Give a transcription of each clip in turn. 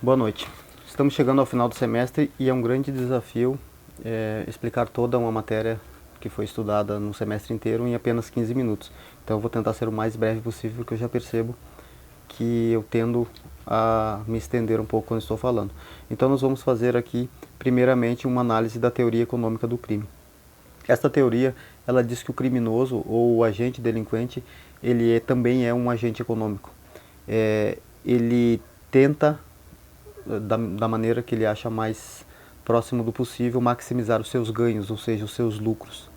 Boa noite. Estamos chegando ao final do semestre e é um grande desafio explicar toda uma matéria que foi estudada no semestre inteiro em apenas 15 minutos. Então eu vou tentar ser o mais breve possível, porque eu já percebo que eu tendo a me estender um pouco quando estou falando. Então nós vamos fazer aqui, primeiramente, uma análise da teoria econômica do crime. Esta teoria, ela diz que o criminoso ou o agente delinquente, também é um agente econômico. Ele tenta da maneira que ele acha mais próximo do possível, maximizar os seus ganhos, ou seja, os seus lucros.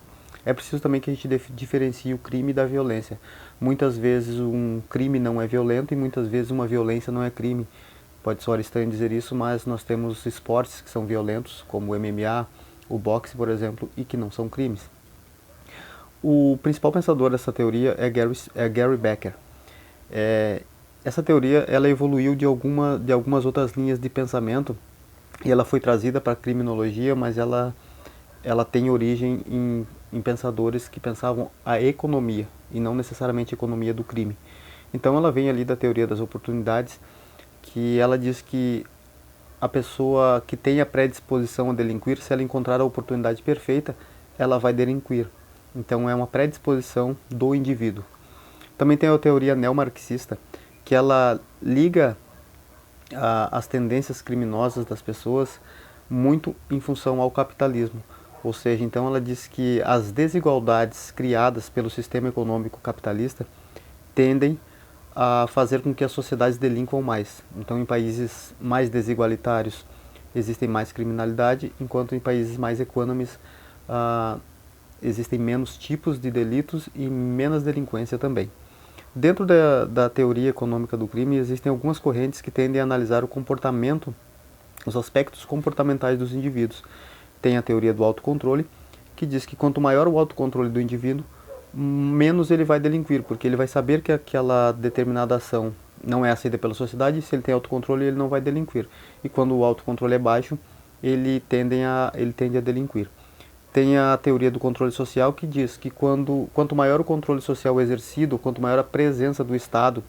É preciso também que a gente diferencie o crime da violência. Muitas vezes um crime não é violento e muitas vezes uma violência não é crime. Pode soar estranho dizer isso, mas nós temos esportes que são violentos, como o MMA, o boxe, por exemplo, e que não são crimes. O principal pensador dessa teoria é Gary Becker. Essa teoria ela evoluiu de algumas outras linhas de pensamento e ela foi trazida para a criminologia, mas ela tem origem em pensadores que pensavam a economia e não necessariamente a economia do crime. Então ela vem ali da teoria das oportunidades, que ela diz que a pessoa que tem a predisposição a delinquir, se ela encontrar a oportunidade perfeita, ela vai delinquir. Então é uma predisposição do indivíduo. Também tem a teoria neomarxista, que ela liga as tendências criminosas das pessoas muito em função ao capitalismo. Ou seja, então ela diz que as desigualdades criadas pelo sistema econômico capitalista tendem a fazer com que as sociedades delinquam mais. Então, em países mais desigualitários existem mais criminalidade, enquanto em países mais econômicos existem menos tipos de delitos e menos delinquência também. Dentro da teoria econômica do crime, existem algumas correntes que tendem a analisar o comportamento, os aspectos comportamentais dos indivíduos. Tem a teoria do autocontrole, que diz que quanto maior o autocontrole do indivíduo, menos ele vai delinquir, porque ele vai saber que aquela determinada ação não é aceita pela sociedade, e se ele tem autocontrole, ele não vai delinquir. E quando o autocontrole é baixo, ele tende a delinquir. Tem a teoria do controle social, que diz que quanto maior o controle social exercido, quanto maior a presença do Estado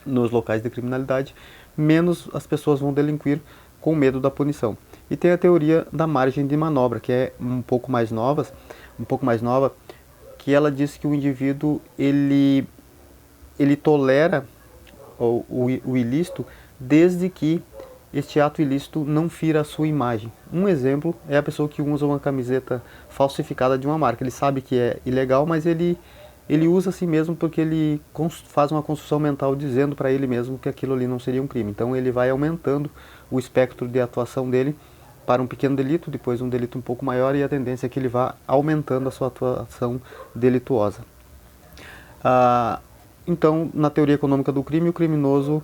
nos locais de criminalidade, menos as pessoas vão delinquir com medo da punição. E tem a teoria da margem de manobra, que é um pouco mais nova, que ela diz que o indivíduo ele tolera o ilícito desde que este ato ilícito não fira a sua imagem. Um exemplo é a pessoa que usa uma camiseta falsificada de uma marca. Ele sabe que é ilegal, mas ele usa a si mesmo porque ele faz uma construção mental dizendo para ele mesmo que aquilo ali não seria um crime. Então ele vai aumentando o espectro de atuação dele para um pequeno delito, depois um delito um pouco maior, e a tendência é que ele vá aumentando a sua atuação delituosa. Então, na teoria econômica do crime, o criminoso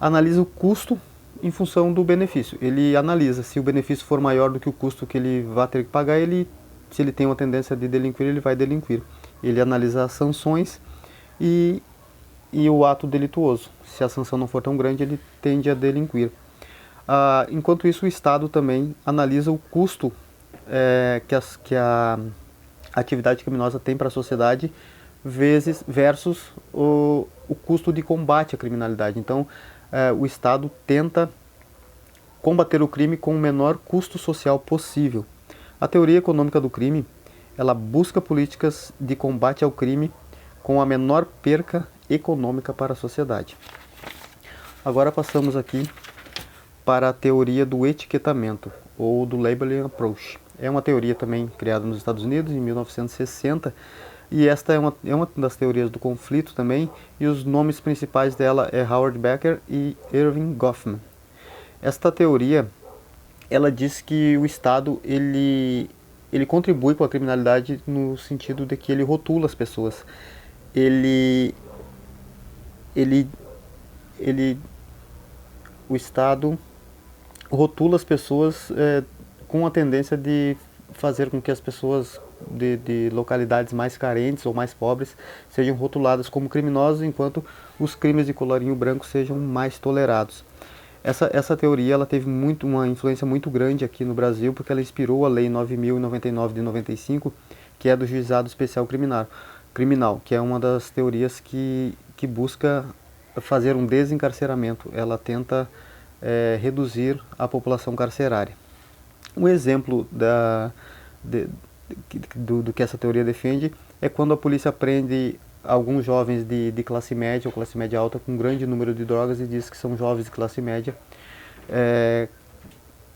analisa o custo em função do benefício. Ele analisa se o benefício for maior do que o custo que ele vai ter que pagar, se ele tem uma tendência de delinquir, ele vai delinquir. Ele analisa as sanções e o ato delituoso. Se a sanção não for tão grande, ele tende a delinquir. Enquanto isso, o Estado também analisa o custo que a atividade criminosa tem para a sociedade versus o custo de combate à criminalidade. Então, o Estado tenta combater o crime com o menor custo social possível. A teoria econômica do crime, ela busca políticas de combate ao crime com a menor perca econômica para a sociedade. Agora passamos aqui para a teoria do etiquetamento, ou do Labeling Approach. É uma teoria também criada nos Estados Unidos em 1960, e esta é uma das teorias do conflito também, e os nomes principais dela é Howard Becker e Erving Goffman. Esta teoria, ela diz que o Estado ele contribui com a criminalidade no sentido de que ele rotula as pessoas. Ele, o Estado rotula as pessoas com a tendência de fazer com que as pessoas de localidades mais carentes ou mais pobres sejam rotuladas como criminosos, enquanto os crimes de colarinho branco sejam mais tolerados. Essa teoria ela teve uma influência muito grande aqui no Brasil, porque ela inspirou a Lei 9.099 de 95, que é do Juizado Especial Criminal, que é uma das teorias que busca fazer um desencarceramento. Ela tenta reduzir a população carcerária. Um exemplo do que essa teoria defende é quando a polícia prende alguns jovens de classe média ou classe média alta com um grande número de drogas e diz que são jovens de classe média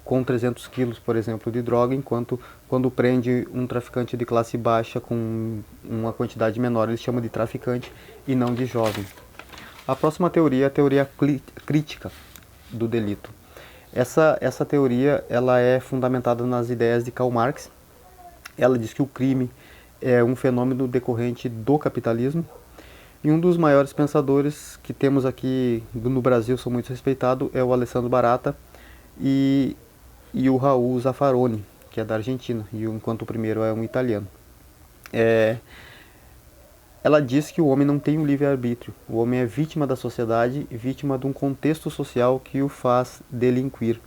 com 300 quilos, por exemplo, de droga, enquanto quando prende um traficante de classe baixa com uma quantidade menor, ele chama de traficante e não de jovem. A próxima teoria é a teoria crítica do delito. Essa teoria ela é fundamentada nas ideias de Karl Marx. Ela diz que o crime é um fenômeno decorrente do capitalismo. E um dos maiores pensadores que temos aqui no Brasil, são muito respeitados, é o Alessandro Barata e o Raul Zaffaroni, que é da Argentina, enquanto o primeiro é um italiano. Ela diz que o homem não tem um livre-arbítrio. O homem é vítima da sociedade, vítima de um contexto social que o faz delinquir.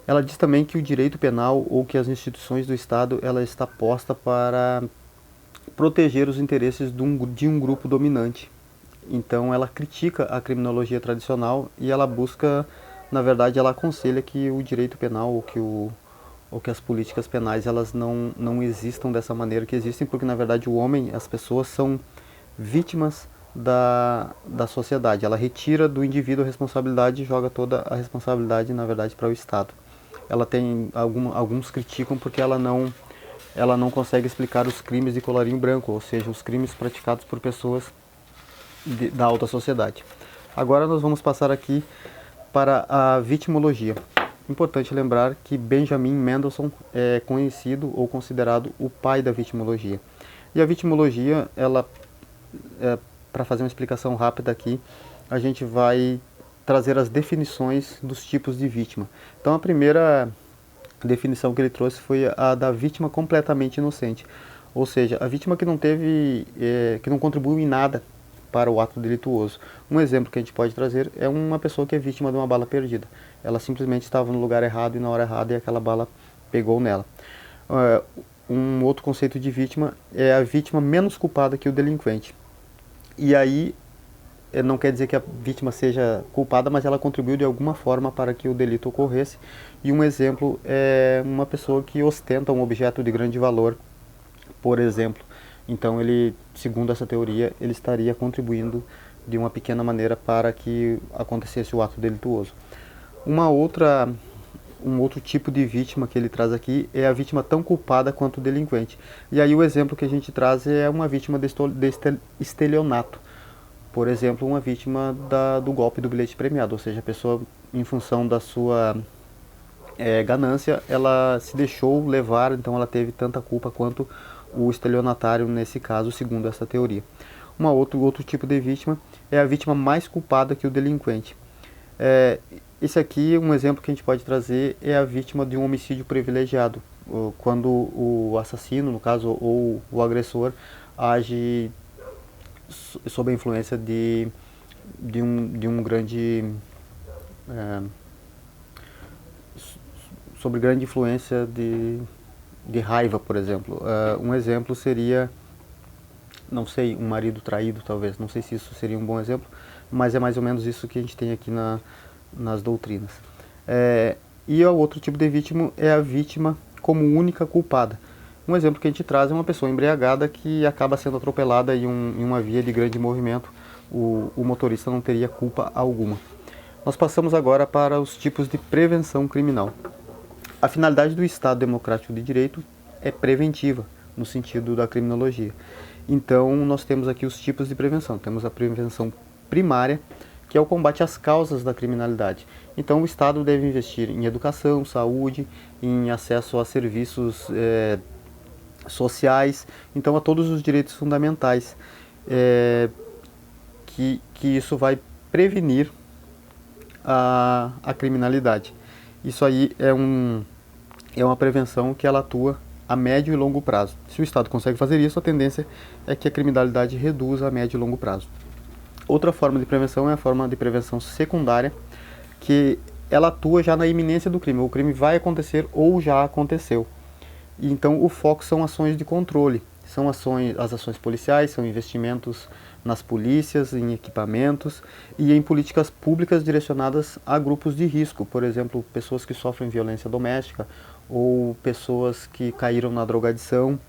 Ela diz também que o direito penal ou que as instituições do Estado ela está posta para proteger os interesses de um grupo dominante. Então ela critica a criminologia tradicional e ela busca, na verdade, ela aconselha que o direito penal ou que as políticas penais elas não existam dessa maneira que existem, porque na verdade o homem, as pessoas são vítimas da sociedade. Ela retira do indivíduo a responsabilidade e joga toda a responsabilidade, na verdade, para o Estado. Ela tem, alguns criticam porque ela não consegue explicar os crimes de colarinho branco, ou seja, os crimes praticados por pessoas da alta sociedade. Agora nós vamos passar aqui para a vitimologia. Importante lembrar que Benjamin Mendelssohn é conhecido ou considerado o pai da vitimologia. E a vitimologia, para fazer uma explicação rápida aqui, a gente vai trazer as definições dos tipos de vítima. Então a primeira definição que ele trouxe foi a da vítima completamente inocente. Ou seja, a vítima que não contribuiu em nada para o ato delituoso. Um exemplo que a gente pode trazer é uma pessoa que é vítima de uma bala perdida. Ela simplesmente estava no lugar errado e na hora errada e aquela bala pegou nela. Um outro conceito de vítima é a vítima menos culpada que o delinquente. E aí não quer dizer que a vítima seja culpada, mas ela contribuiu de alguma forma para que o delito ocorresse. E um exemplo é uma pessoa que ostenta um objeto de grande valor, por exemplo. Então ele, segundo essa teoria, ele estaria contribuindo de uma pequena maneira para que acontecesse o ato delituoso. Um outro tipo de vítima que ele traz aqui é a vítima tão culpada quanto o delinquente. E aí o exemplo que a gente traz é uma vítima de estelionato. Por exemplo, uma vítima do golpe do bilhete premiado, ou seja, a pessoa, em função da sua ganância, ela se deixou levar, então ela teve tanta culpa quanto o estelionatário nesse caso, segundo essa teoria. Outro tipo de vítima é a vítima mais culpada que o delinquente. Esse aqui, um exemplo que a gente pode trazer é a vítima de um homicídio privilegiado, quando o assassino, no caso, ou o agressor, age sob a influência de um grande sobre grande influência de raiva, por exemplo. Um exemplo seria, não sei, um marido traído, talvez. Não sei se isso seria um bom exemplo, mas é mais ou menos isso que a gente tem aqui nas doutrinas. E o outro tipo de vítima é a vítima como única culpada. Um exemplo que a gente traz é uma pessoa embriagada que acaba sendo atropelada em uma via de grande movimento. O motorista não teria culpa alguma. Nós passamos agora para os tipos de prevenção criminal. A finalidade do Estado Democrático de Direito é preventiva, no sentido da criminologia. Então, nós temos aqui os tipos de prevenção. Temos a prevenção primária, que é o combate às causas da criminalidade. Então, o Estado deve investir em educação, saúde, em acesso a serviços sociais, então a todos os direitos fundamentais, que isso vai prevenir a criminalidade. Isso aí é uma prevenção que ela atua a médio e longo prazo. Se o Estado consegue fazer isso, a tendência é que a criminalidade reduza a médio e longo prazo. Outra forma de prevenção é a forma de prevenção secundária, que ela atua já na iminência do crime. O crime vai acontecer ou já aconteceu. E então o foco são ações de controle. São as ações policiais, são investimentos nas polícias, em equipamentos e em políticas públicas direcionadas a grupos de risco, por exemplo, pessoas que sofrem violência doméstica ou pessoas que caíram na drogadição.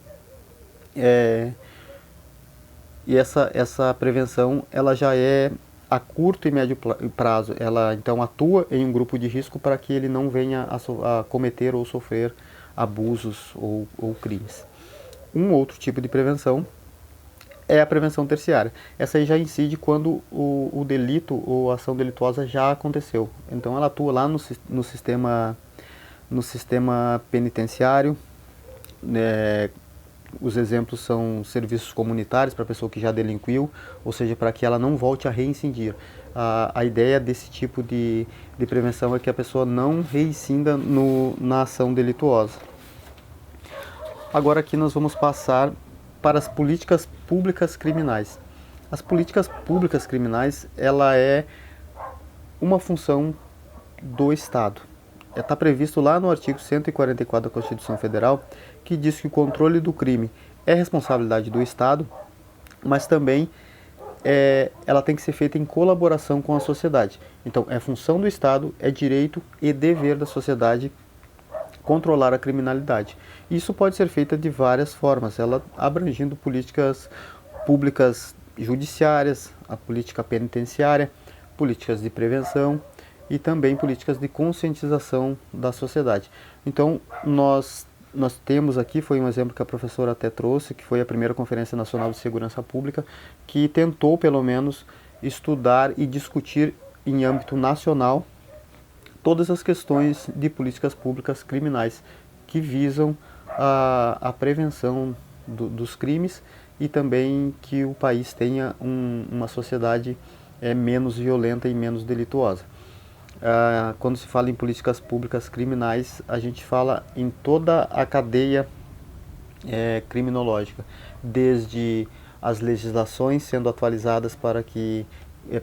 E essa prevenção ela já é a curto e médio prazo. Ela então atua em um grupo de risco para que ele não venha a cometer ou sofrer abusos ou crimes. Um outro tipo de prevenção é a prevenção terciária. Essa aí já incide quando o delito ou a ação delituosa já aconteceu. Então ela atua lá no sistema penitenciário. Os exemplos são serviços comunitários para a pessoa que já delinquiu, ou seja, para que ela não volte a reincidir. A ideia desse tipo de prevenção é que a pessoa não reincida na ação delituosa. Agora aqui nós vamos passar para as políticas públicas criminais. As políticas públicas criminais, ela é uma função do Estado. Está previsto lá no artigo 144 da Constituição Federal, que diz que o controle do crime é responsabilidade do Estado, mas também ela tem que ser feita em colaboração com a sociedade. Então, é função do Estado, é direito e dever da sociedade controlar a criminalidade. Isso pode ser feito de várias formas, ela abrangindo políticas públicas judiciárias, a política penitenciária, políticas de prevenção e também políticas de conscientização da sociedade. Então, nós temos aqui, foi um exemplo que a professora até trouxe, que foi a primeira Conferência Nacional de Segurança Pública, que tentou, pelo menos, estudar e discutir em âmbito nacional todas as questões de políticas públicas criminais que visam a prevenção dos crimes e também que o país tenha uma sociedade menos violenta e menos delituosa. Quando se fala em políticas públicas criminais, a gente fala em toda a cadeia criminológica, desde as legislações sendo atualizadas para que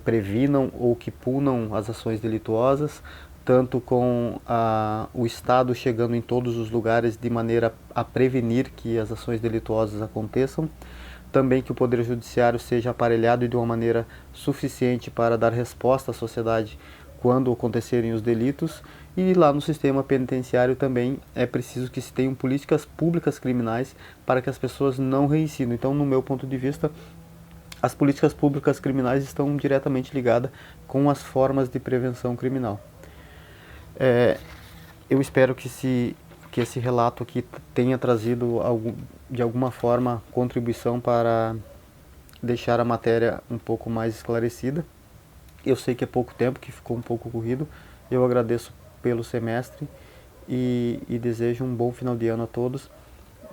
previnam ou que punam as ações delituosas, tanto com o Estado chegando em todos os lugares de maneira a prevenir que as ações delituosas aconteçam, também que o Poder Judiciário seja aparelhado de uma maneira suficiente para dar resposta à sociedade quando acontecerem os delitos, e lá no sistema penitenciário também é preciso que se tenham políticas públicas criminais para que as pessoas não reincidam. Então, no meu ponto de vista, as políticas públicas criminais estão diretamente ligadas com as formas de prevenção criminal. Eu espero que esse relato aqui tenha trazido de alguma forma contribuição para deixar a matéria um pouco mais esclarecida. Eu sei que é pouco tempo, que ficou um pouco corrido. Eu agradeço pelo semestre e desejo um bom final de ano a todos.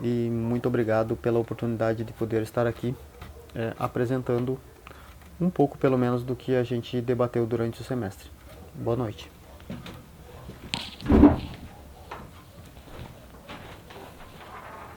E muito obrigado pela oportunidade de poder estar aqui apresentando um pouco, pelo menos, do que a gente debateu durante o semestre. Boa noite.